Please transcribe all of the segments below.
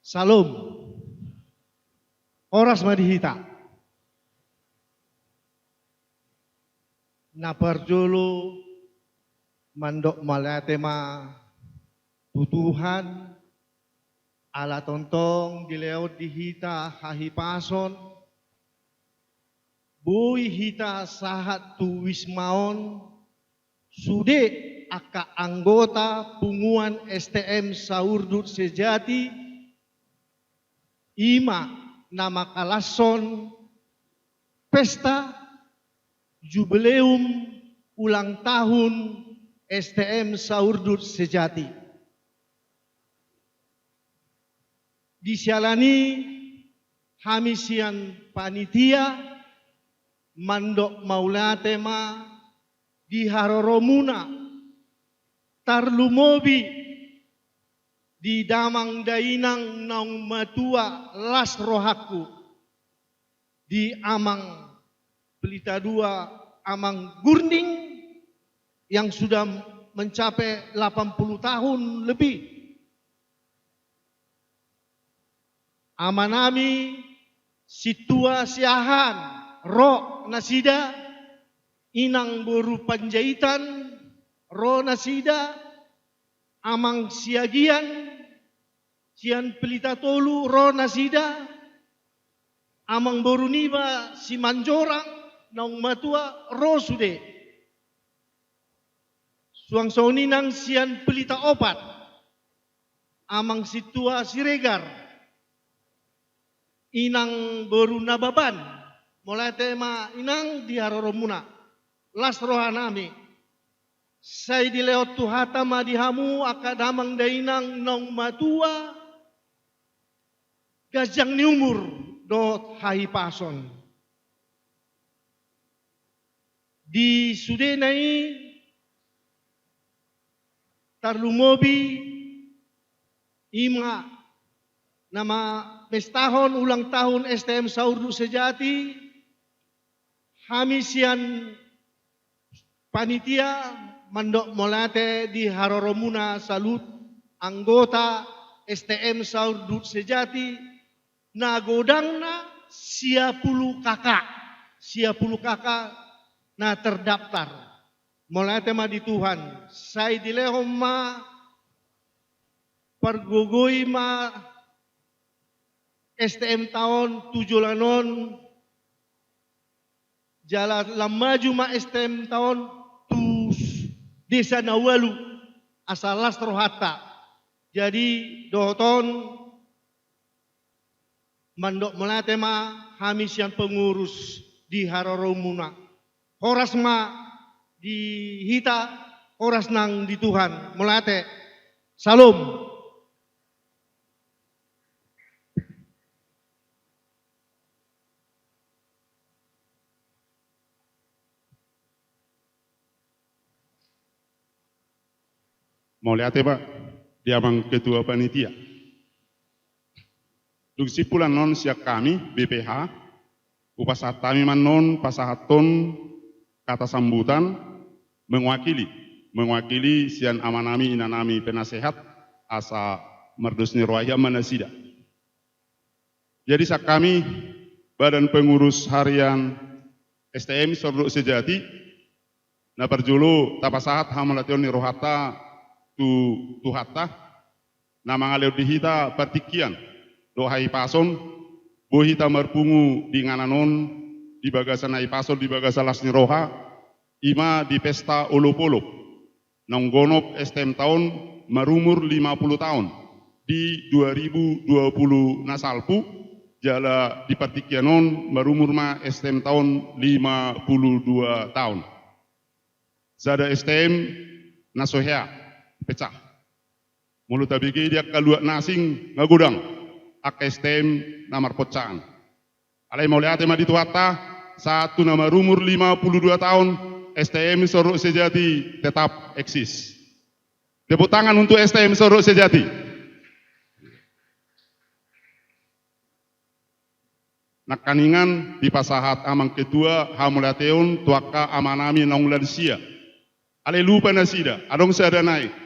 Salom, oras madihita. Naparjolo mandok malatema tutuhan ala tontong dileot dihita hahipason bui hita sahat tu wismaon sude aka anggota punguan STM Saurdut Sejati ima nama kalason pesta jubileum ulang tahun STM Saurdut Sejati. Disialani hamisian panitia mandok maulatema di Haroromuna tarlumobi di damang dainang naung matua las rohaku di amang pelita dua amang gurning yang sudah mencapai 80 tahun lebih. Amanami situa siahan ro nasida inang boru panjaitan ro nasida amang siagian sian pelita tolu ro nasida amang boru niba si manjorang naung matua ro sude suang sauninang sian pelita opat amang situa siregar inang boru nababan mulai tema inang di Haroromuna las rohanami saya dileot tuhata madihamu akadamang dainang nong matua gajang ni umur dot hahipason di sudenai tarlumobi ima nama pestahon ulang tahun STM Saurdut Sejati hamisian panitia mandok molate di Haroromuna salut anggota STM Saurdut Sejati nagodangna siapulu kakak na terdaftar molate ma di Tuhan saya dilehom ma pergogoi ma STM tahun 7 lanon jalan lamaju ma STM tahun tu desa Nawalu asal Lastro Hatta jadi doton mandok melate ma hamisian pengurus di Haroromuna horas ma di hita horas nang di Tuhan melate salom. Mau lihat ya Pak, dia bang ketua panitia. Duksi pulan non siak kami BPH, upasat kami manon pasahaton kata sambutan mewakili sian amanami inanami penasehat asa merdusni roaya manasida. Jadi sak kami badan pengurus harian STM Saurdut Sejati, na perjulu tapasahat hamalation ni rohata tu hatta nama ngaleu dihita partikian dohai pason bohita marpungu di ngananon di bagasan ai pason di bagasan lasni roha ima di pesta olop-olop nonggonop STM tahun marumur 50 tahun di 2020 nasalpu jala di partikianon marumur ma STM tahun 52 tahun zada STM nasohea pecah. Mulut tabigi dia kaluak nasing ngagudang ak STM namar pocaan. Alai mau lihatema dituata satu nama umur 52 tahun STM Saurdut Sejati tetap eksis. Tepuk tangan untuk STM Saurdut Sejati. Nak kaningan di pasahat amang ketua hamulateon tuaka amanami naunglan sia. Ale lupa nasida adong sada naik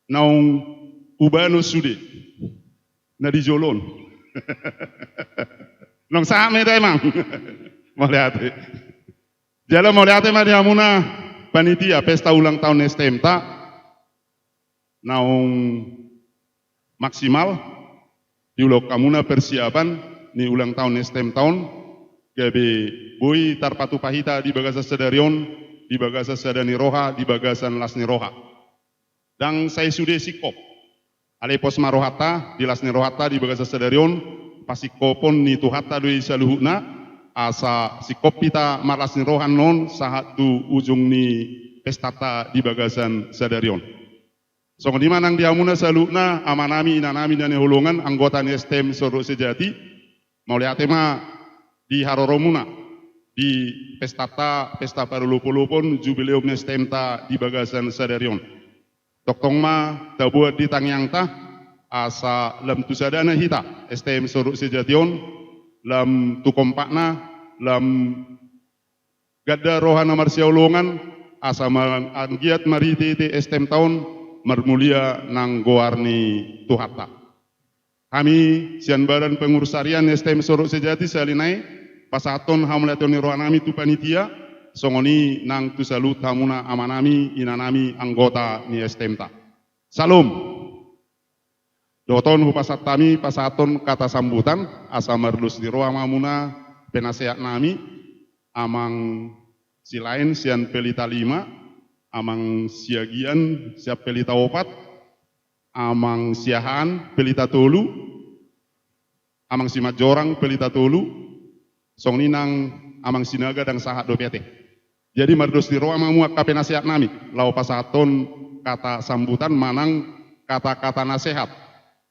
naung ubano sude na di jolon. Nong same da emang. Moliate. Jala moliate ma di amuna panitia pesta ulang tahun STM ta naung maksimal di ulok kamuna persiapan ni ulang tahun STM tahun gabe bui tarpatu pahita di bagasa sedarion di bagasa sedani roha di bagasan lasni roha dan saya sudah sikop ale pos marohata di lasni rohata di bagasa sedarion pasikopon ni tuhata doi saluhuna asa sikop pita marlasni rohan non sahat tu ujung ni pestata di bagasan sedarion. So di manang diamuna salukna amanami inanami dan holongan anggota STM Sorok Sejati mau lihat tema di Haroromuna di pesta parulupulupun jubileum STM ta di bagasan sadarion. Toktong ma tabuat di tangyang ta asa lam tu sadana hita STM Sorok Sejation lam tu kompakna lam gadda rohana marsiaulongan asa anggiat mariti STM tahun marmulia nang goarni tuhata. Kami sian badan pengurus harian STM Sorok Sejati salinai pasaton hamlatoni rohanami tu panitia songoni nang tu salut hamuna amanami inanami anggota ni STM ta. Salam. Doton hupasat kami pasaton kata sambutan asa merlus di roa mamuna penasehat nami amang silain sian pelita 5 amang siagian siap pelita 4 amang siahan pelita 3 amang simajorang pelita 3 song ninang amang sinaga dan sahat do PT. Jadi mardos di roa mamu kape nasihat nami lau pasaton kata sambutan manang kata-kata nasihat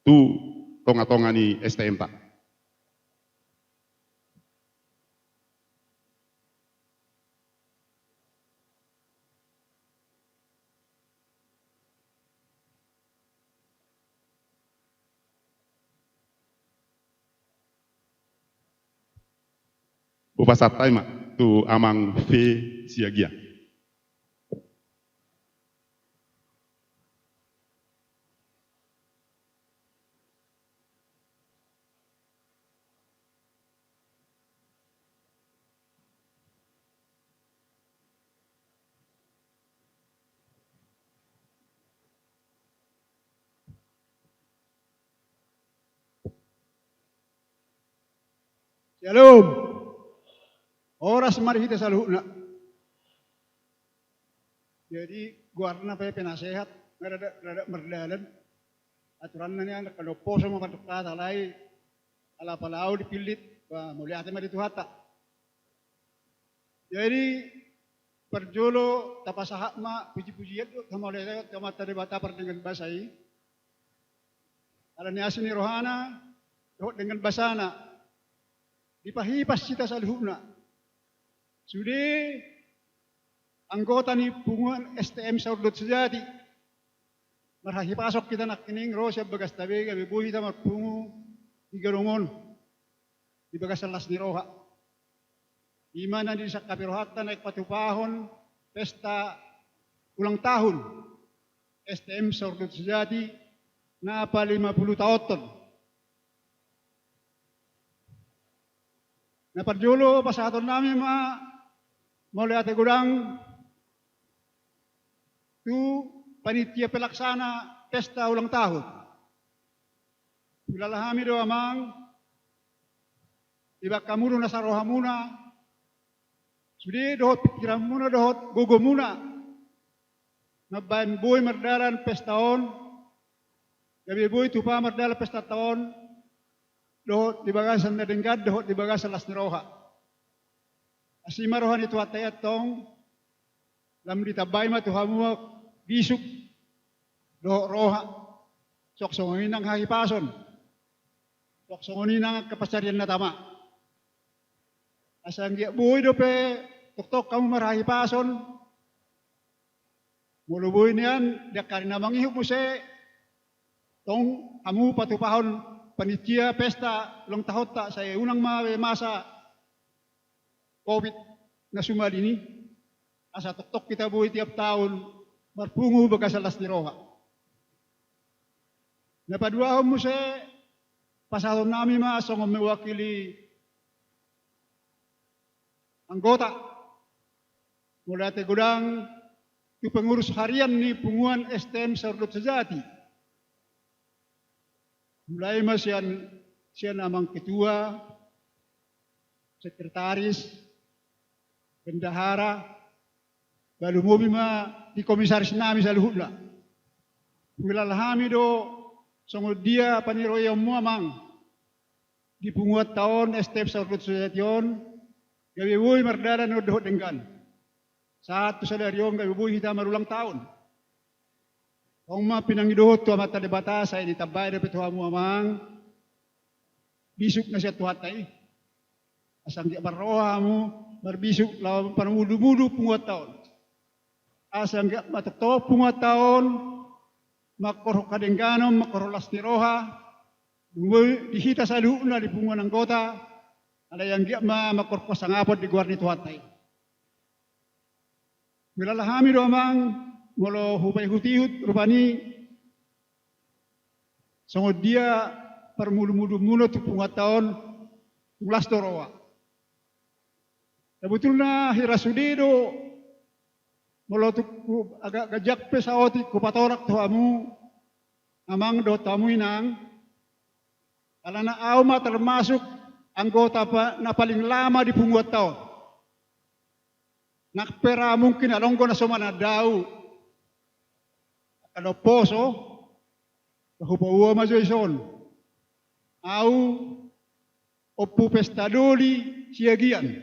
tu tonga-tonga ni STM ta. Upasat taima tu amang V siagia. Shalom. Oras mari kita saluhna. Jadi guarna pa penasehat rada merdalan aturan na niya kalopo sa mga patukata lay ala palau dipilit ba muli ate mari tuhata. Jadi perjolo tapasahak ma puji-pujian kamole kamata debata par dengan basai. Ala ni asini rohana dengan basana dipahipas kita saluhna. Sudah anggota ni punguan STM Sorok Sejati marhahi pasok kita nak kining rosya bagas tabi kami buhi ta marpungu di garungon di bagas las ni roha di mana di sakapirohatan naik patupahon pesta ulang tahun STM Sorok Sejati na pa 50 tahun na parjulo pasaton namin mulai ate gudang tu panitia pelaksana pesta ulang tahun. Ilalahami do amang ibak kamuru nasaroha muna. Sudi dohot pikiran muna dohot gogo muna. Nabayan boy merdalan pesta on. Gabi boy tupa merdalan pesta tahun. Dohot di bagasan na denggad dohot di bagasan las niroha. Asima rohan itu atayat tong lam ditabay ma tuhamu bisuk do roha sok songonin ang hahipason sok songonin ang kapasarian na tama asang dia buhay do pe tok kamu marahipason mulubuy niyan dakari na mangihup mo se tong kamu patupahon panitia pesta ulang tahun ta saya unang masa COVID na sumal ini, asa tok kita buhay tiap tahun, marpungu bagas alas ni roha. Napaduahon mo sa pasal nami masong mewakili anggota mulai tegudang di pengurus harian ni punguan STM Serdut Sejati. Mulai sian amang ketua, sekretaris, bendahara, baru mobi di komisaris nami saluhutla. Wilalahami do songo dia paniroyo muamang di punguat tahun STM Serdut Sejati gawe woi merdada no dohot denggan. Satu sadariong gawe woi hita marulang tahun. Ong pinangidohot tu amata debata saya ditabay dapat tuamu amang bisuk na siya tuhatay. Asang di barroha mo berbisuk lawan panudu-mudu punguat tahun. Asang di matato punguat tahun makoroh kadenggano makoroh lastiroha dihita sa luuna di punguan anggota ada yang dia makoroh pasangapot di guarni tuhatay. Wilalahami do amang molo hupay hutihut rupani songod dia permulu-mulu tu pungat tahun ulas dorowa. Betul na hirasudido molo tu agak gajak pesawati ku patorak tuamu amang do tamu inang alana auma termasuk anggota na paling lama di pungat tahun. Nakpera mungkin alonggo na somana dau kalau poso, kahupawa majoison, au opu pestadoli siagian.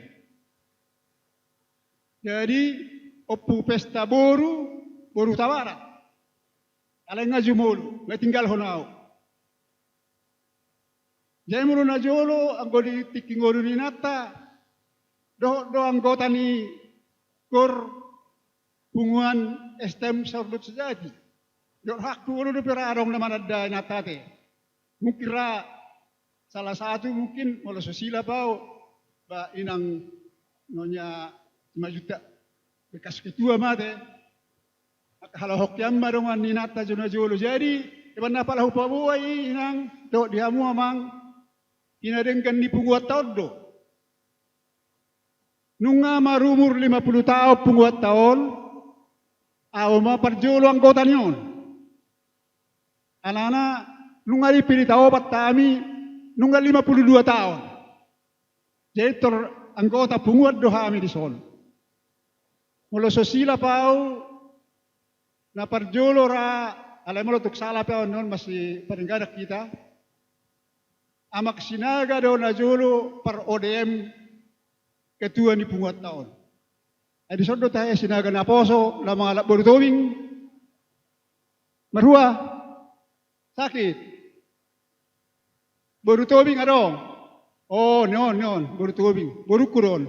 Jadi opu pesta boru tawara. Alay nga jumolo, may tinggal honao. Jadi mulu na jolo, ang godi tikingoro ni nata, do anggota ni kor punguan STM Serdut Sejati. Dok hak dulu do perarong naman ada natate. Mungkin salah satu mungkin mula sosila pau ba inang nonya 5 juta bekas ketua mate. Kalau hokyam marongan ni nata jona jolo jadi iban napala hupabuai inang dok diamu amang inadengkan di punguat tahun do. Nunga marumur 50 tahun punguat tahun awma parjolo anggota niyon. Anak-anak nungali pilih tahu patami nungal 52 tahun. Jadi anggota punguat dohami di son. Mula sosila pau na parjolo ra alay mo tuk sala pau non masih peninggadak kita. Amak sinaga do na jolo par ODM ketua ni punguat tahun. Ay di son do tayo sinaga na poso la mga laboratorium marhua sakit. Baru tobing adong. Oh, non, baru tobing. Baru kuron.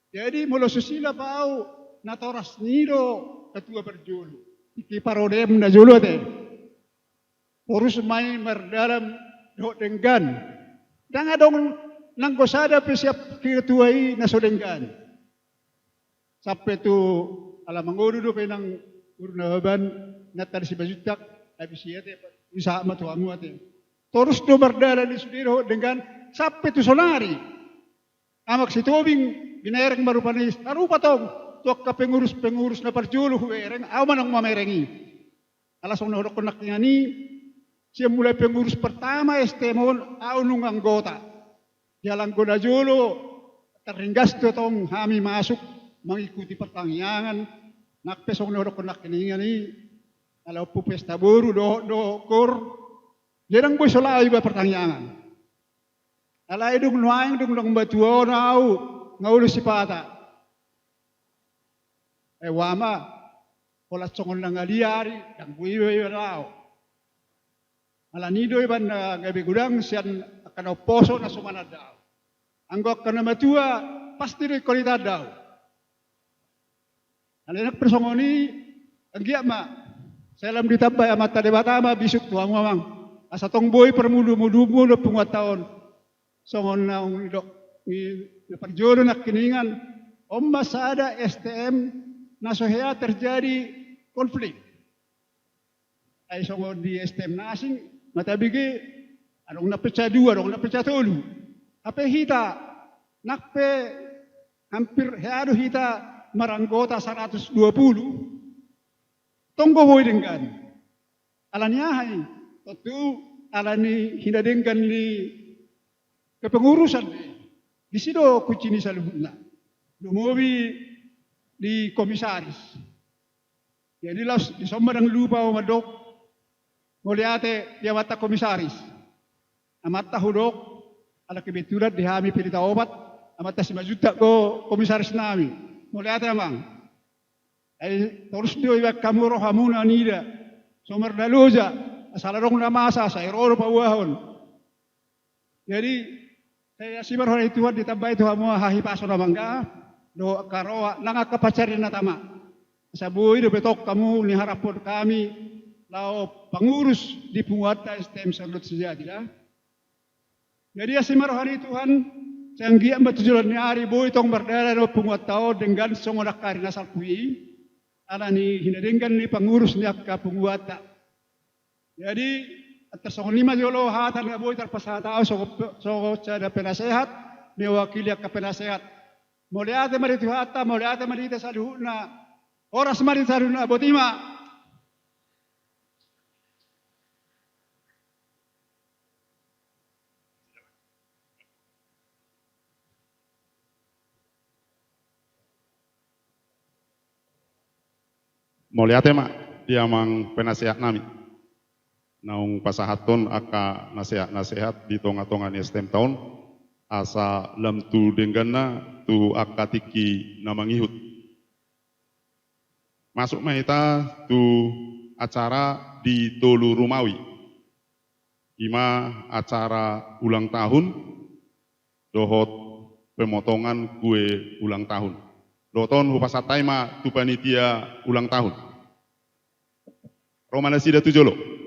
Jadi mula susila pau natoras nido ketua berjulu. Iki parodem na julu te. Urus main merdalam do denggan. Dang adong nang gosada pesiap ketua i nasodenggan. Sampai tu ala mangodo do penang urnaban natar si bajutak habis yate bisa matu amuate terus do berdala di sudiro dengan sampai tu sonari amak si tobing binereng marupani arupa tong tok ka pengurus na parjulu huereng aman ang mamerengi alasong na konak ni siya mulai pengurus pertama STMon au nung anggota jalan gona jolo terringgas to tong hami masuk mengikuti pertanyaan nakpesong na konak ni kalau pesta baru do kor jarang boy solai ba pertanyaan. Alai dung nuang dung lang batuo nau ngaulo si pata. Wama pola songon lang aliari dang buiwe rao. Ala nido iban gabi gudang sian akan oposo na sumana daw. Anggok kana matua pasti ri kolita daw. Ala nak persongoni anggia ma Salam ditambah amat tadi batama bisuk tuang mamang. Asa tong boy permudu-mudu punguat tahun. Songon naung dok ni perjodoh nak kiningan. Masa ada STM nasohea terjadi konflik. Ay songon di STM nasing mata bigi adong napecah dua, adong napecah tolu. Apa hita nakpe hampir heado hita maranggota 120. Tonggo boy dengan alanya hai tentu alani hinadengkan di kepengurusan di sido kucini saluhuna lumobi di komisaris jadi las di sommadang lupa o madok moliate dia mata komisaris amata hudok ala kebetulan di hami pirita obat amata 5 juta ko komisaris nami moliate amang ay terus dio ibak kamu rohamuna nida somar daloja asalarong na masa sa iroro pawahon jadi saya si marhon Tuhan ditambah itu hamu hahipaso na mangga do karoa nangakapacari na tama sabuhi do betok kamu ni harapon kami lao pengurus di Punguata STM Salut Sejati jadi si marhon Tuhan sanggia matujulan ni ari boy tong berdara do Punguata dengan songodak kari nasal kui ana ni hinadenggan ni pengurus ni akka Punguata jadi atas 5 jolo hatan na boy terpasatao so cada penasehat mewakili ka penasehat moliate marito hata moliate marito saluhuna oras marito saluhuna botima Moliate mak dia mang penasehat nami. Naung pasahaton aka nasihat di tonga-tonga ni STM tahun asa lam tu denggana tu aka tiki namangihut. Masuk mahita tu acara di Tolu Rumawi. Ima acara ulang tahun dohot pemotongan kue ulang tahun. Doton hupasatai ma tu panitia ulang tahun. Romana sida tu jolo.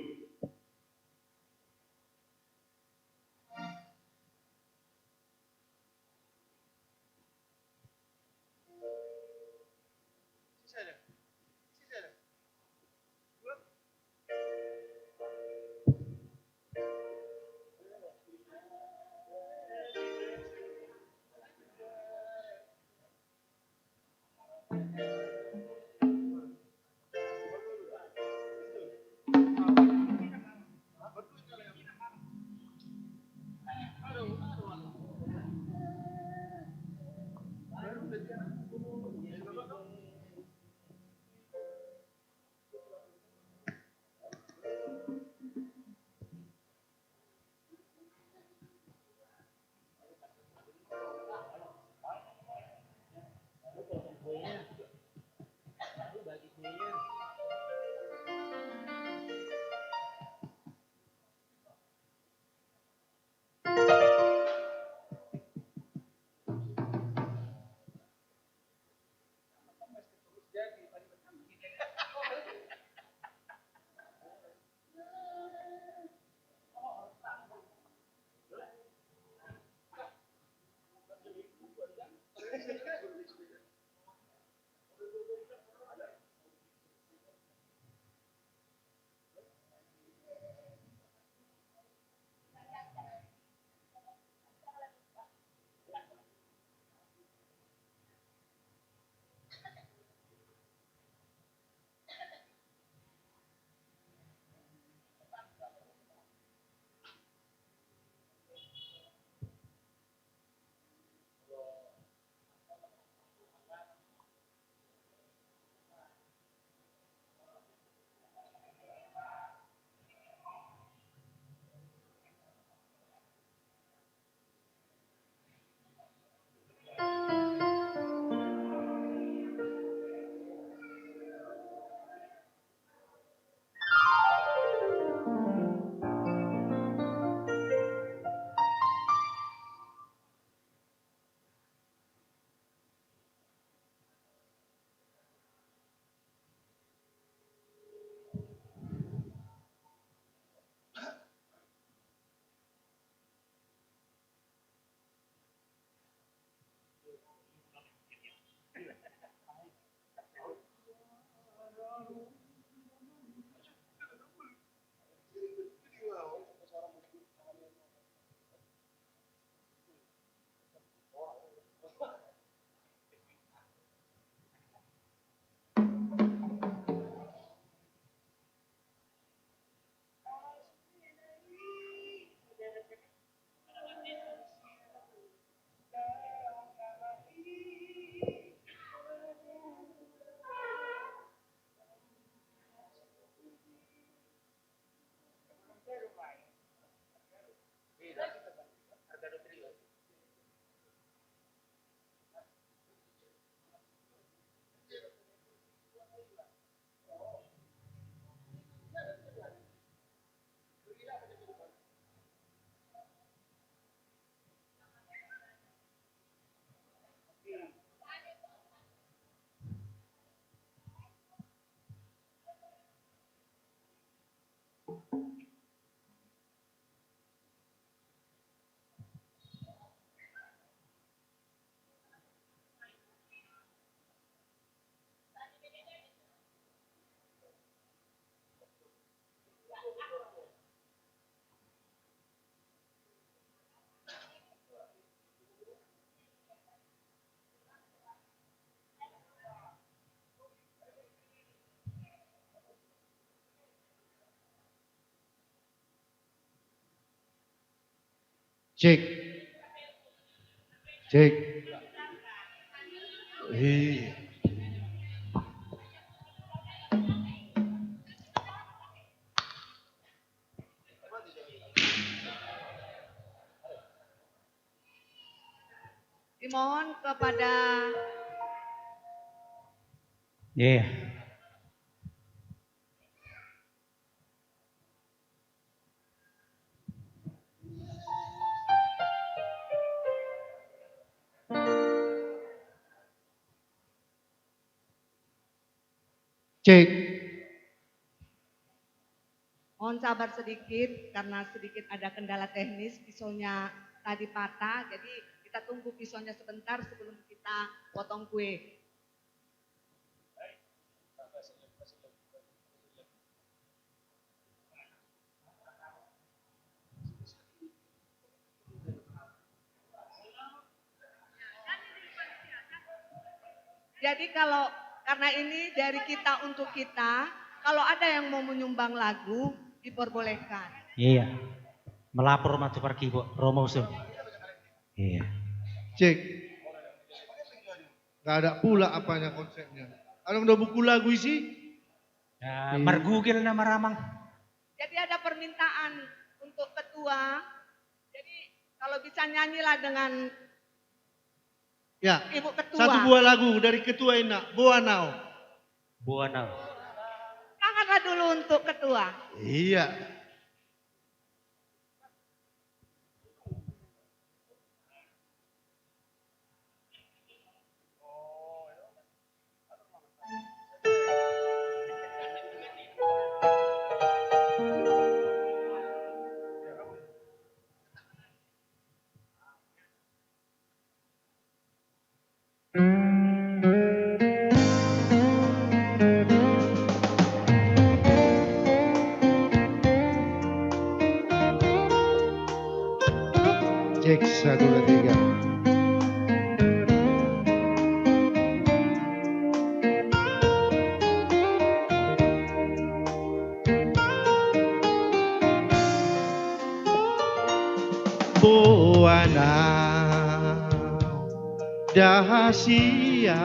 Cek. Cek. Iya. Dimohon kepada Iya. Cek. mohon sabar sedikit karena sedikit ada kendala teknis, pisaunya tadi patah, jadi kita tunggu pisaunya sebentar sebelum kita potong kue. Jadi karena ini dari kita untuk kita, kalau ada yang mau menyumbang lagu diperbolehkan. Iya. Melapor maju pergi Bu, Romo Usum. Iya. Cek. Gak ada pula apanya konsepnya. Ada udah buku lagu isi? Ya, mergugil nama Ramang. Jadi ada permintaan untuk ketua. Jadi kalau bisa nyanyilah dengan Ya. Ibu Ketua. Satu buah lagu dari ketua enak. Buanau. Buana. Angkatlah dulu untuk ketua. Iya. Cek 1, 2, 3. Buana dahasia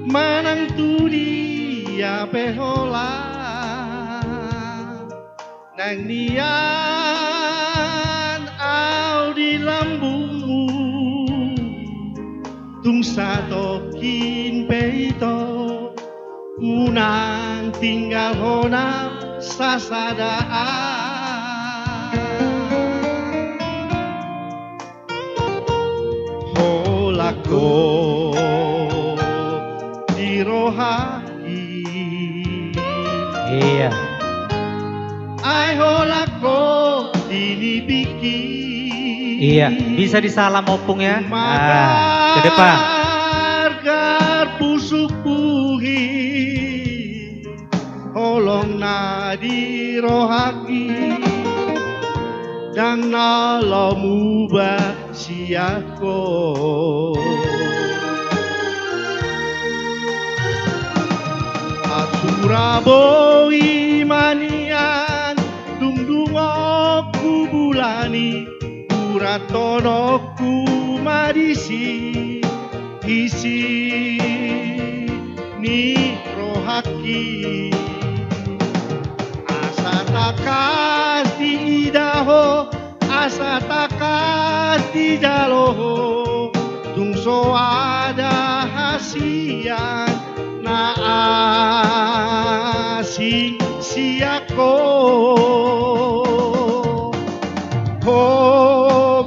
manang tu dia pehola nang nian au di lambungmu tung satokin peito unang tinggal hona sasadaan holako dirohaki Iya. ai holako dinipiki Iya, bisa disalam opung ya. Nah, ke depan. Magar pusuk puhi holong na dirohaki dan nalomu siako Suraboi manian dungdungoku bulani uratonoku madisi isi ni rohaki asatakas di idaho asatakas di jaloho tungso ada hasian na asing siako ho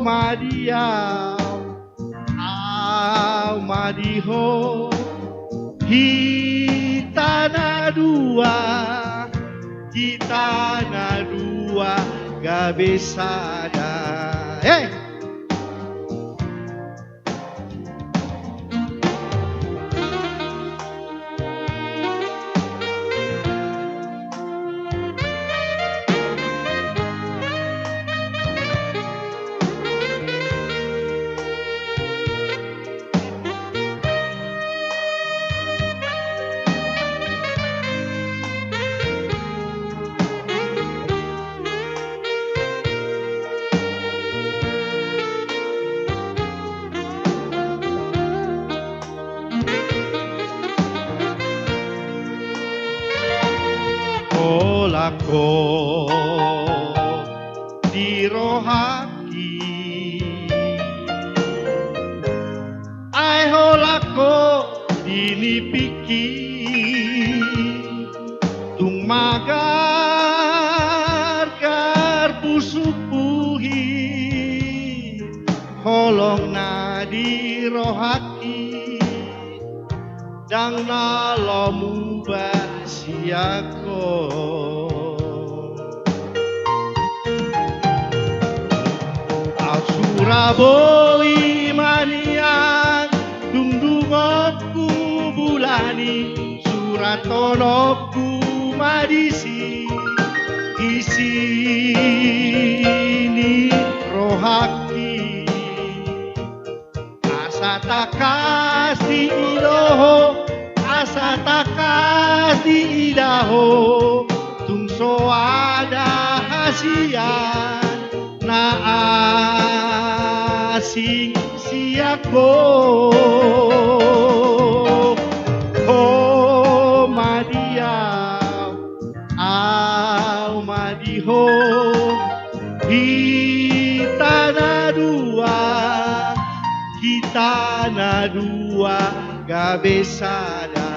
madia au madiho hitana dua gabesada hey holako di rohaki ai holako dinipiki tung magar karpu supuhi holong na di rohaki dang nalomu basiako Suraboi maniang dungdungokku bulani suratonokku madisi di sini rohaki asa takas di idoho asa takas di idaho tungso ada hasian na asing siako oh madiau au madiho kita na dua gabesada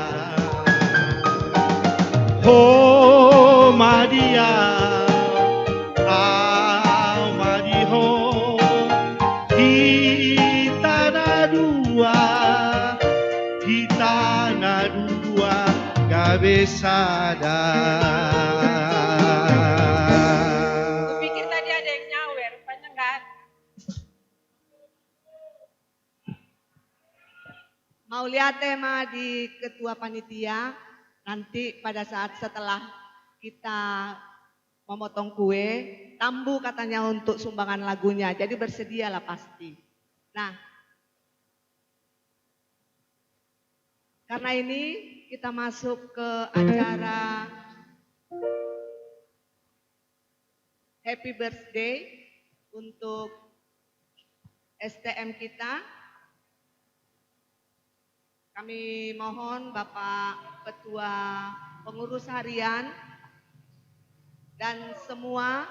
oh madiau Besada. Kupikir tadi ada yang nyawer, rupanya enggak. Mau lihat tema di ketua panitia, nanti pada saat setelah kita memotong kue, tambu katanya untuk sumbangan lagunya, jadi bersedialah pasti. Nah, karena ini kita masuk ke acara Happy Birthday untuk STM kita. Kami mohon Bapak Ketua Pengurus Harian dan semua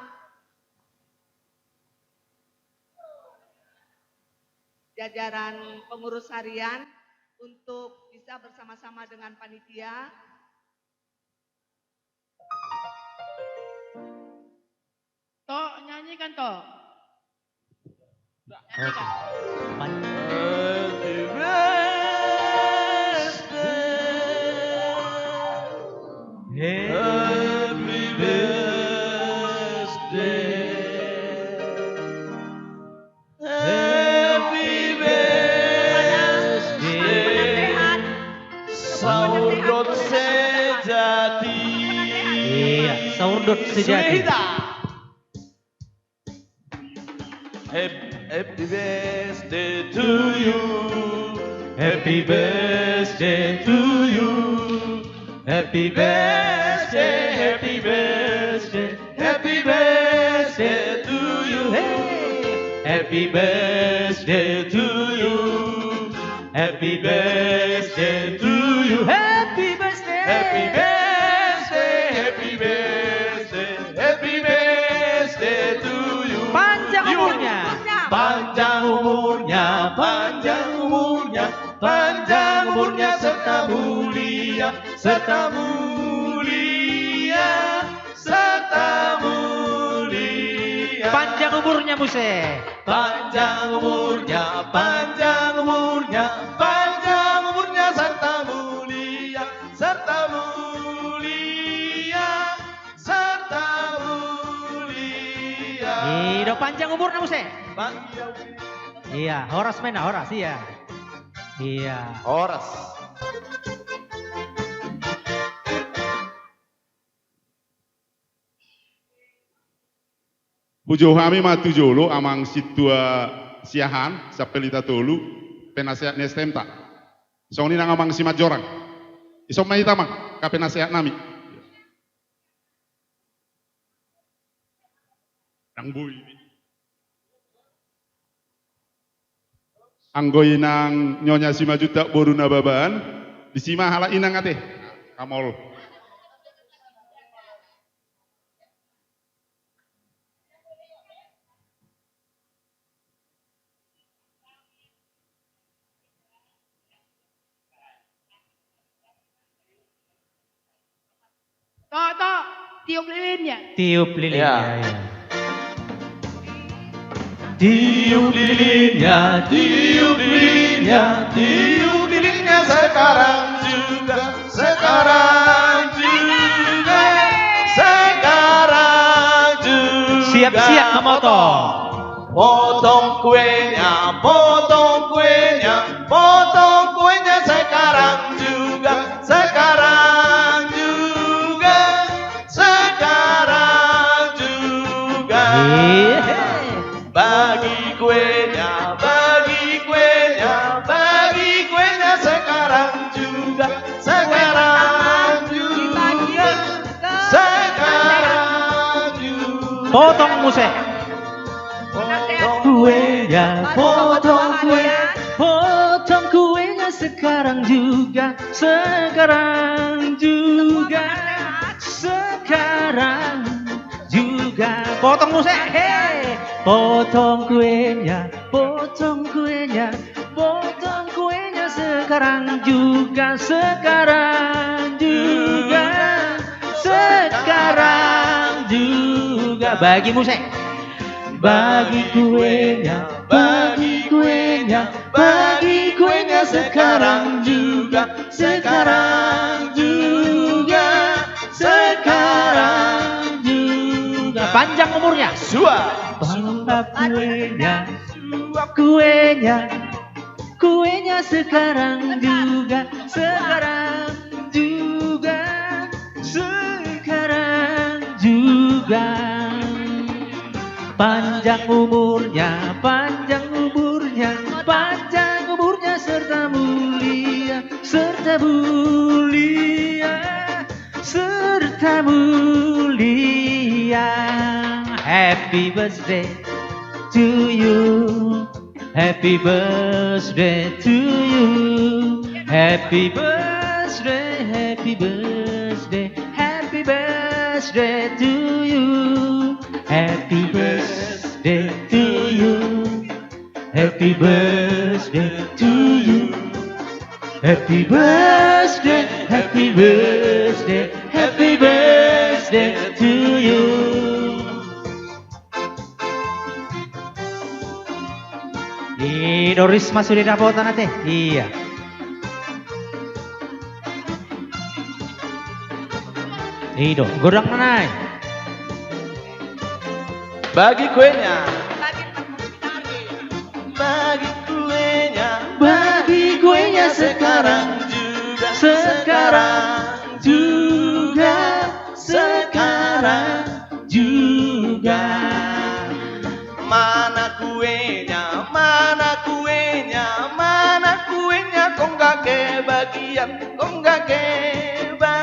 jajaran pengurus harian untuk bisa bersama-sama dengan panitia Tok, nyanyikan Tok. Nyanyikan. Happy birthday. Happy birthday. Saurdot sejati. Iya, saurdot sejati. Happy birthday to you. Happy birthday to you. Happy birthday, happy birthday, happy birthday to you. Hey. Happy birthday to you. Happy birthday to you. Happy birthday. Happy birthday, happy birthday, happy birthday to you. Panjang umurnya. Panjang umurnya, panjang umurnya, panjang umurnya serta mulia, serta mulia, serta mulia. Panjang umurnya Muse. Panjang umurnya, panjang umurnya, panjang umurnya serta mulia, serta mulia, serta mulia. Iya, panjang umurnya Muse. Panjang. Iya, Horas mena, Horas iya. Iya. Horas. Pujo kami matu jolo amang situa siahan sapelita tolu penasehat nestem tak. Isong ni nang amang simat jorang. Isong mai tamang ka penasehat nami. Nang boy. Anggoy nang nyonya sima juta boru nababaan disima hala inang ate kamol. Tok, tiup lilinnya. Tiup lilin. Ya. Ya, ya. Tiup lilinnya, tiup lilinnya, tiup lilinnya sekarang juga, sekarang juga, sekarang juga. Siap-siap memotong. Potong kuenya, potong kuenya, potong kuenya sekarang juga, sekarang juga, sekarang juga. Bagi kuenya, bagi kuenya, bagi kuenya sekarang juga, sekarang juga, sekarang juga. Potong musik. Potong kuenya, potong kuenya. Potong kuenya sekarang juga, sekarang juga, sekarang juga. Potong musik, hei. Potong kuenya, potong kuenya, potong kuenya sekarang juga, sekarang juga, sekarang juga. Bagi musik. Bagi kuenya, bagi kuenya, bagi kuenya sekarang juga, sekarang juga, sekarang juga. Panjang umurnya. Suap. Bangga kuenya, kuenya, kuenya sekarang juga, sekarang juga, sekarang juga. Panjang umurnya, panjang umurnya, panjang umurnya serta mulia, serta mulia, serta mulia. Happy birthday to you, happy birthday to you, happy birthday, happy birthday, happy birthday to you, happy birthday to you, happy birthday to you, happy birthday, happy birthday, happy birthday to you. Risma sudah dapat nanti. Iya. Ido, godang nanai. Bagi kuenya, Bagi kita lagi. bagi kuenya, Bagi kuenya sekarang, juga, sekarang juga, sekarang juga. Mana kuenya, mana kuenya, mana kuenya, kok nggak kebagian, kok nggak kebagian.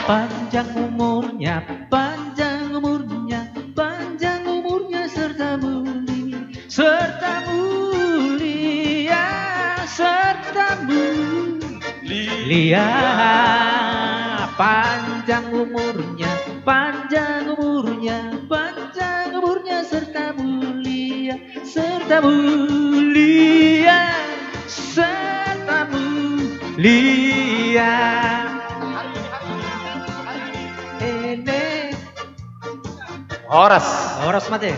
Panjang umurnya, panjang umurnya, panjang umurnya serta mulia, serta mulia, serta mulia. Panjang umurnya, panjang umurnya, panjang umurnya serta mulia, serta mulia, serta mulia. Ini Horas. Horas mati.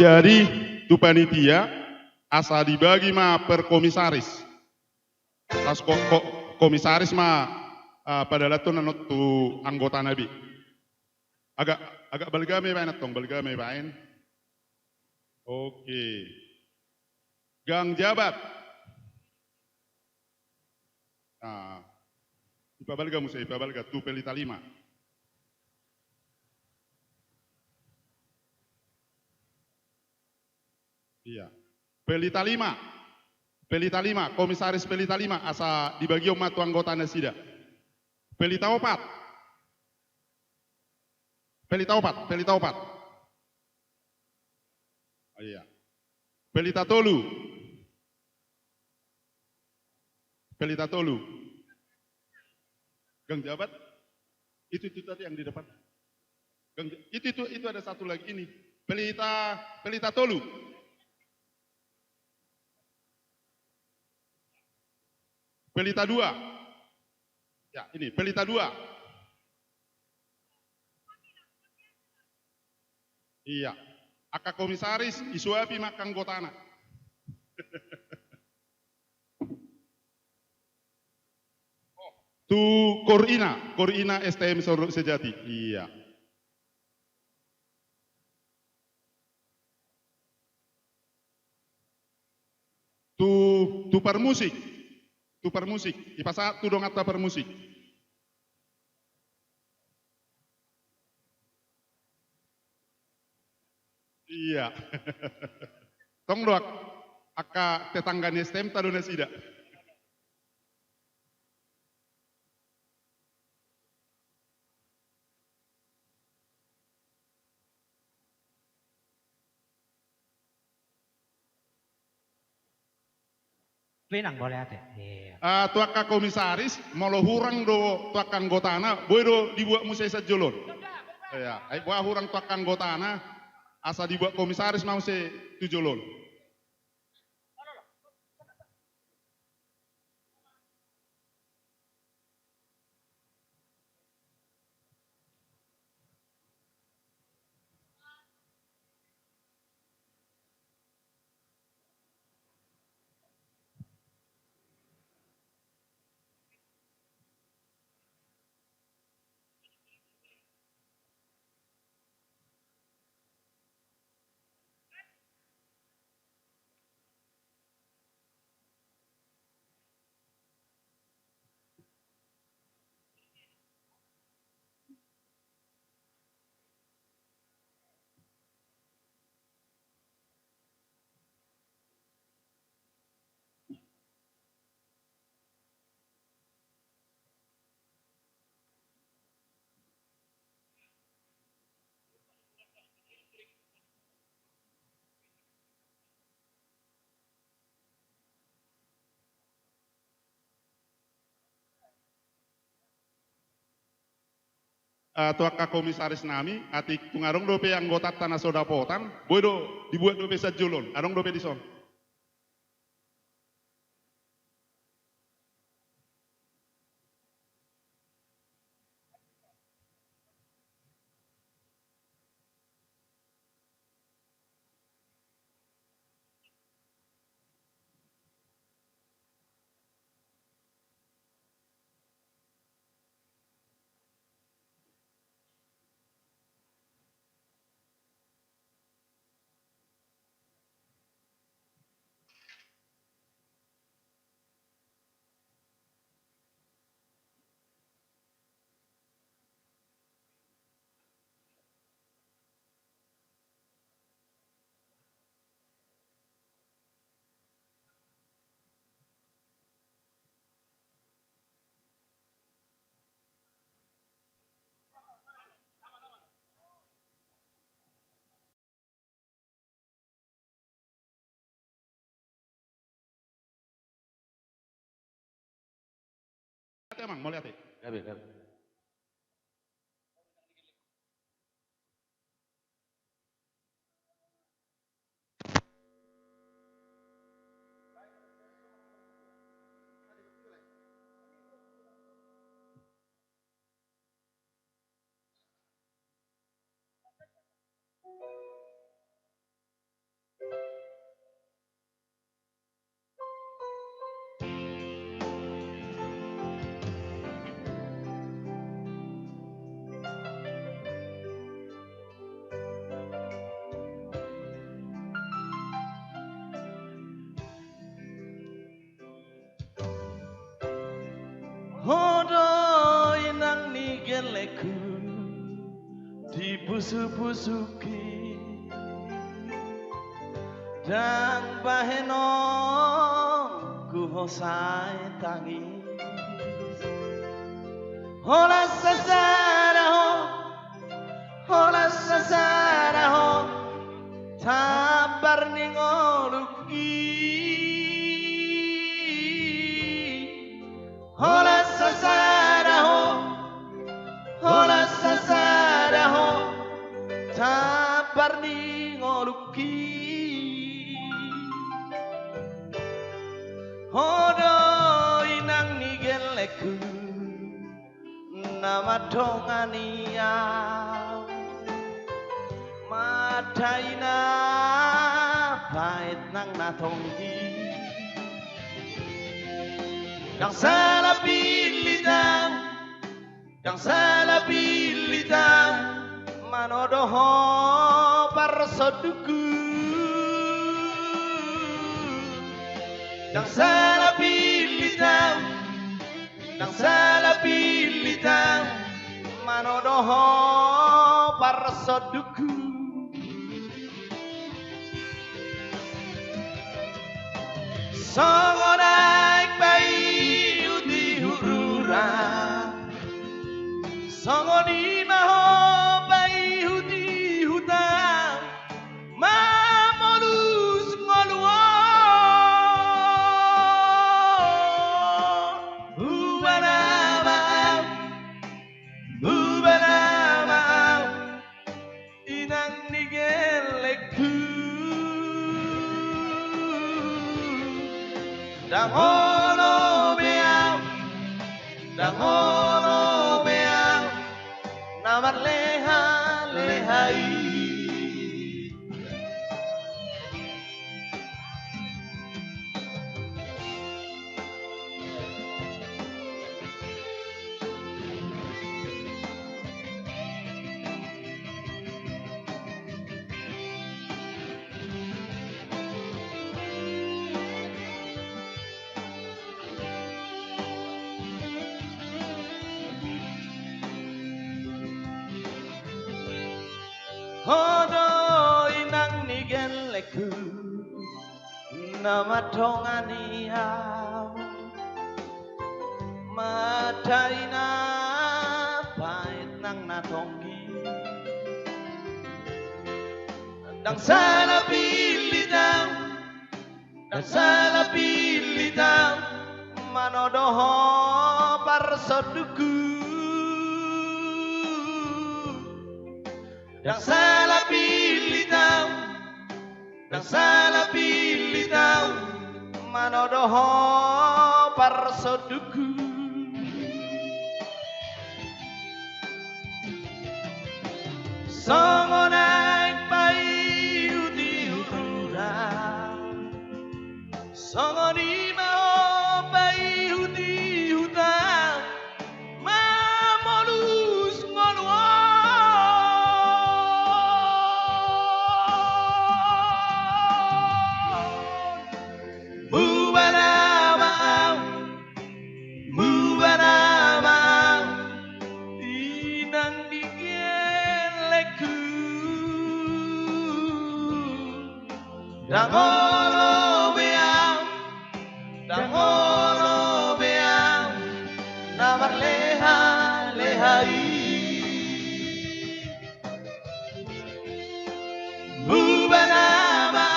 Jadi tu panitia asa dibagi ma per komisaris. Tas komisaris ma padahal tu nanot tu anggota nabi. Agak balgame bain atong balgame bain. Oke. Gang jabat. Nah, ipabalga musa ipabalga tu pelita 5. Iya. Pelita 5. Pelita 5, komisaris pelita 5 asa dibagi umat anggota nasida. Pelita 4. Pelita 4, pelita 4. Oh, iya. Pelita tolu. Pelita tolu. Gang jabat. Itu tadi yang di depan. Itu ada satu lagi ini. Pelita Tolu. Pelita 2. Ya, ini Pelita 2. Iya. Aka komisaris isuapi makang gotana. Tu Korina STM Sorok Sejati. Iya. Tu permusik. Tu permusik. Di pasar tu dong atta permusik. Iya. Tong doak aka tetangganya STM tadona sida. Pinang boleh ate. Iya. Tuaka komisaris molo hurang do tuaka anggotana boy do dibuat musai sajolon. Ya, ai buat hurang tuaka anggotana asa dibuat komisaris mau se tujolon. Tuaka komisaris nami ati tungarong dope anggota tanah soda potan boy do dibuat dope sajolon arong dope dison. Emang mau lihat ya? Gabi, gabi. Hodo inang ni geleku dibusu-busuki dan baheno ku hosai tangis hola sasara ho tabar ningoluki hola sasara ho tabar ni nama dongania madaina bait nang natonggi yang salah pilih manodoho parsoduku yang salah pilih manodoho parsoduku songo naik bayi uti hurura songo di maho bayi uti hutang mamolus ngolua ubanama inang nigelekku dangono beang namar lehai Hodo inang nigeleku nama dongania madaina bait nang natonggi dang salah pilih manodoho parsoduku yang salah pilih manodoho parsoduku songo naik bayi uti hurura songo di mau bayi uti hutang mamolus ngolua inang digeleku dangono beang namar lehai bubanama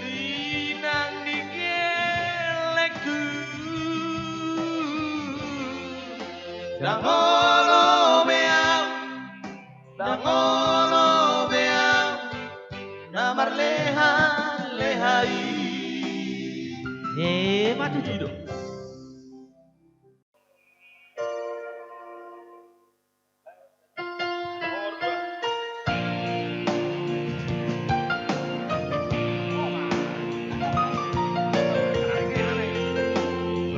inang digeleku dangono beang namar lehai Maju dulu.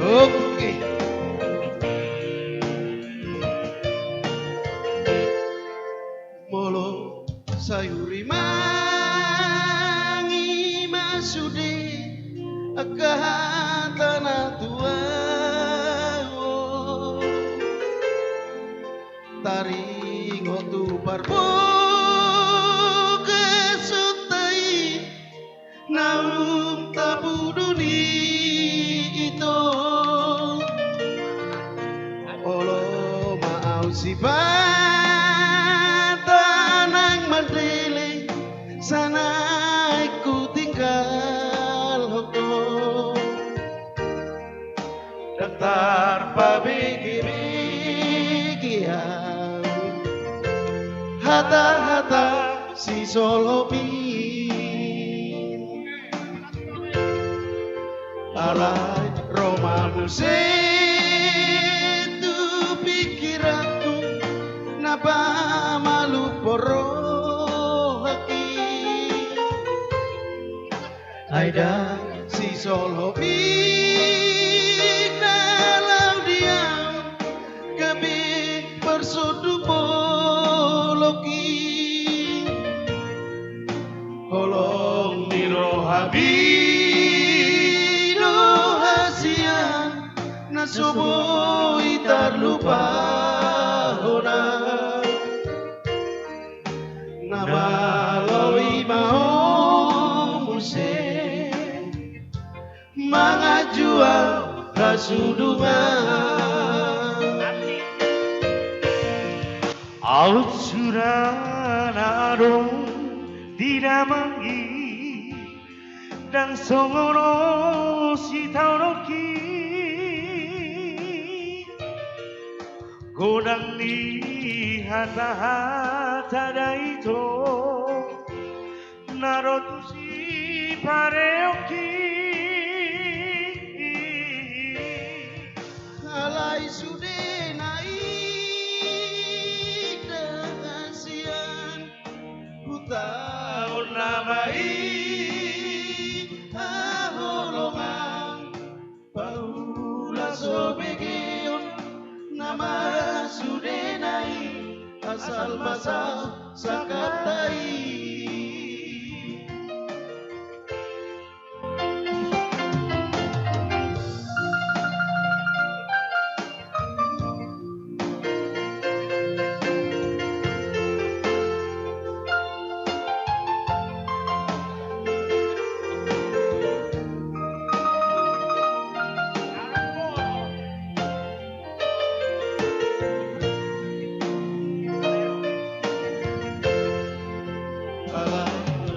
Oke. Molo sayuri mangi masude akahatana tua taring hotu parbo kesutai naum tabuduni itu olo maau si batanang mandele sana ku tinggal hoko daftar pabigi-bigian hata-hata si solopi alay rong Romamu setu pikiranku napa malu poro haki Aida si solopi dalam diam kebi bersudu boloki Holong niro habido hasian nasubo itar lupa hona namaloi maho muse mangajual kasudungan Ausuran arong diramangi dan songoro si tauroki godang ni hata-hata daito narotu si pareoki alai sude naik dengan siang ku tahu namai aholongan paula sobegion nama sude naik asal masal sakatai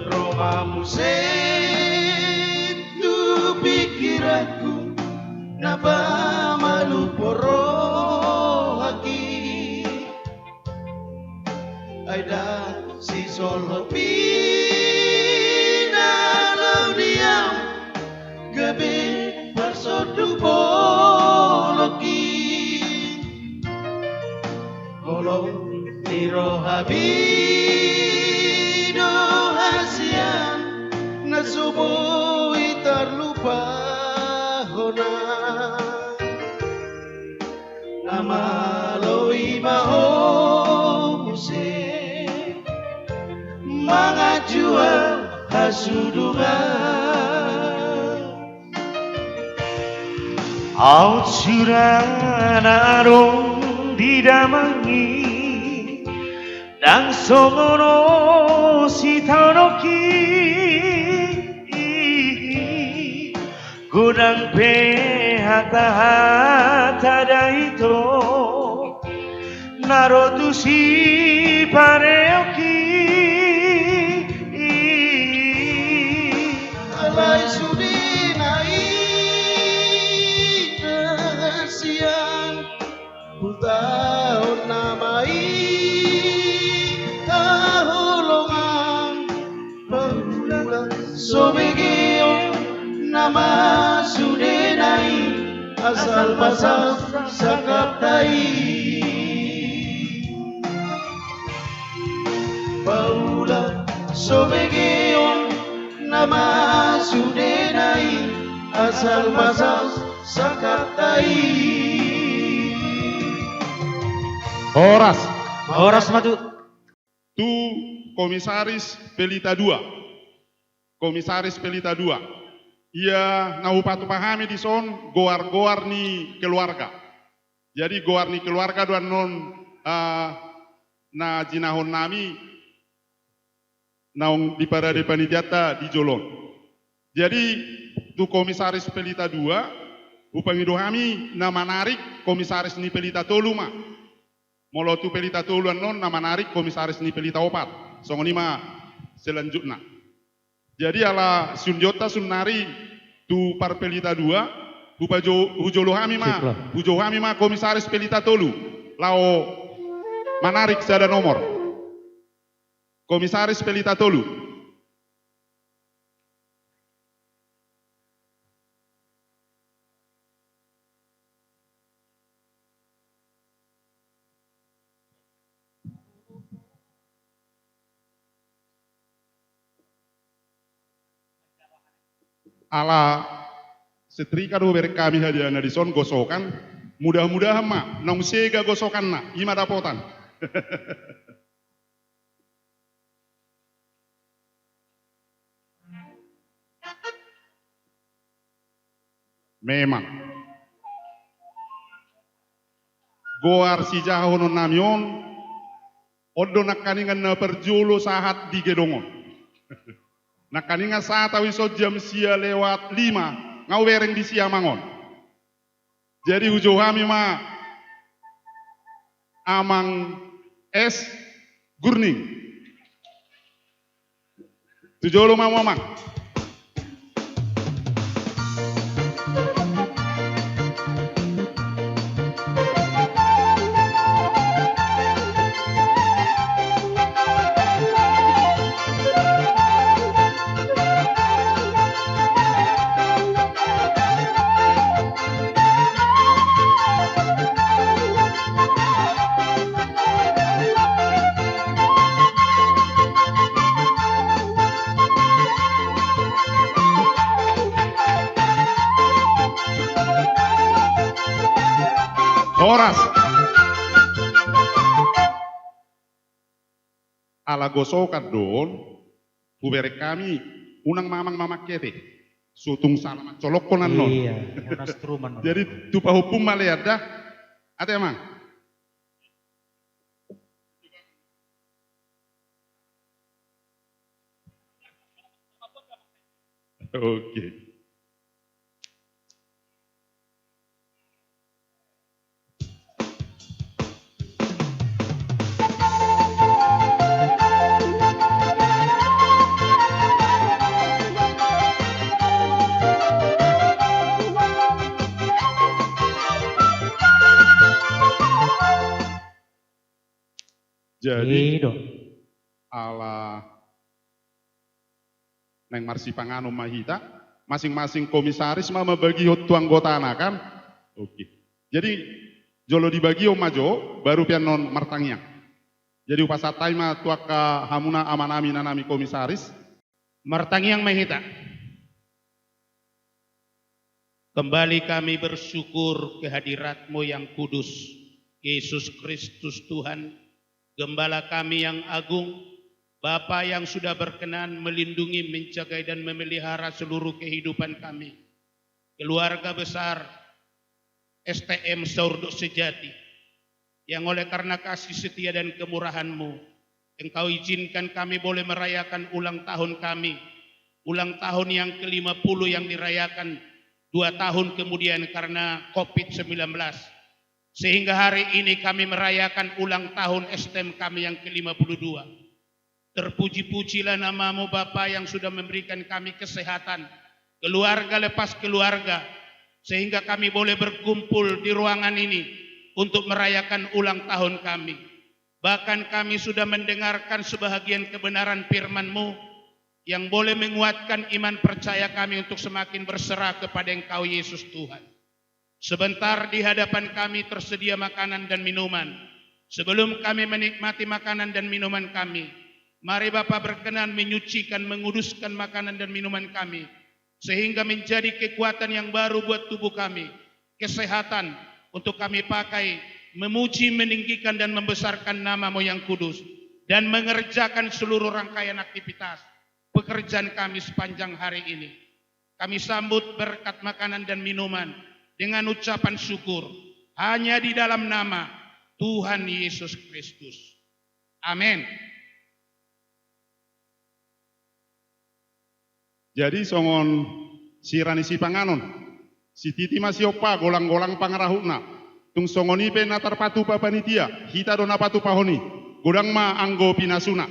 Romamu setu pikiranku napa malu poro haki Aida si solopi dalam diam gebe bersodu boloki Holong niro habido hasian nasubo itar lupa hona nama loi maho muse mangajual hasudungan Ausuran arong diramangi dan songoro si tauroki godang pe hata-hata daito narotu si pareoki alai sude naik dengan siang ku tahu namai aholongan paula sobegion nama sude naik asal pasal sakatai paula sobegion nama sude naik asal pasal sakatai Horas maju. Tu komisaris Pelita 2. Komisaris Pelita 2. Ia ngau pahami di son goar-goar ni keluarga. Jadi goar ni keluarga dua non na jinahon nami naung di parade panitiata di Jolon. Jadi tu komisaris Pelita 2 upangido kami na menarik komisaris ni Pelita tolu ma. Molo tu Pelita tolu non na menarik komisaris ni Pelita 4. Songonima selanjutnya. Jadi ala sunjota sunari tu par Pelita 2 hujolo kami ma komisaris Pelita tolu lao menarik sada nomor komisaris Pelita tolu ala setrika do bere kami hadiana di son gosokan, mudah-mudahan ma nong sega gosokan na ima dapotan. Memang goar si jahono namion odo nakaningan na perjulo sahat di gedongon. Nakaningan saat awi so jam sia lewat 5 ngawereng di Siamangon. Jadi ujo kami ma amang es gurning. Tujolo ma mamang. Horas ala gosokan don kubere kami unang mamang mamak kete sutung salaman colok konan non. Iya, yang instrumen. Jadi tupa hukum maleada ate emang. Oke. Jadi Iya, ala neng marsi pangano mahita masing-masing komisaris mama bagi tu anggota kan. Oke. Jadi jolo dibagi majo baru pian non martangnya. Jadi upasatai ma tuaka hamuna amanami nanami komisaris Martangiang mahita. Kembali kami bersyukur kehadirat-Mu yang kudus, Yesus Kristus Tuhan, Gembala kami yang agung, Bapa yang sudah berkenan melindungi, menjaga dan memelihara seluruh kehidupan kami. Keluarga besar STM Saurdo Sejati, yang oleh karena kasih setia dan kemurahan-Mu, Engkau izinkan kami boleh merayakan ulang tahun kami, ulang tahun yang ke-50 yang dirayakan 2 tahun kemudian karena COVID-19. Sehingga hari ini kami merayakan ulang tahun STM kami yang ke-52. Terpuji-pujilah nama-Mu Bapa yang sudah memberikan kami kesehatan, keluarga lepas keluarga, sehingga kami boleh berkumpul di ruangan ini untuk merayakan ulang tahun kami. Bahkan kami sudah mendengarkan sebahagian kebenaran firman-Mu yang boleh menguatkan iman percaya kami untuk semakin berserah kepada Engkau Yesus Tuhan. Sebentar di hadapan kami tersedia makanan dan minuman. Sebelum kami menikmati makanan dan minuman kami, mari Bapa berkenan menyucikan, menguduskan makanan dan minuman kami, sehingga menjadi kekuatan yang baru buat tubuh kami, kesehatan untuk kami pakai, memuji, meninggikan dan membesarkan nama-Mu yang kudus, dan mengerjakan seluruh rangkaian aktivitas pekerjaan kami sepanjang hari ini. Kami sambut berkat makanan dan minuman dengan ucapan syukur hanya di dalam nama Tuhan Yesus Kristus. Amin. jadi songon sirani si panganon si titi masih opa golang-golang pangarahuna tung songon ipe natar patu papanitia hita dona patu pahoni godang ma anggo pinasuna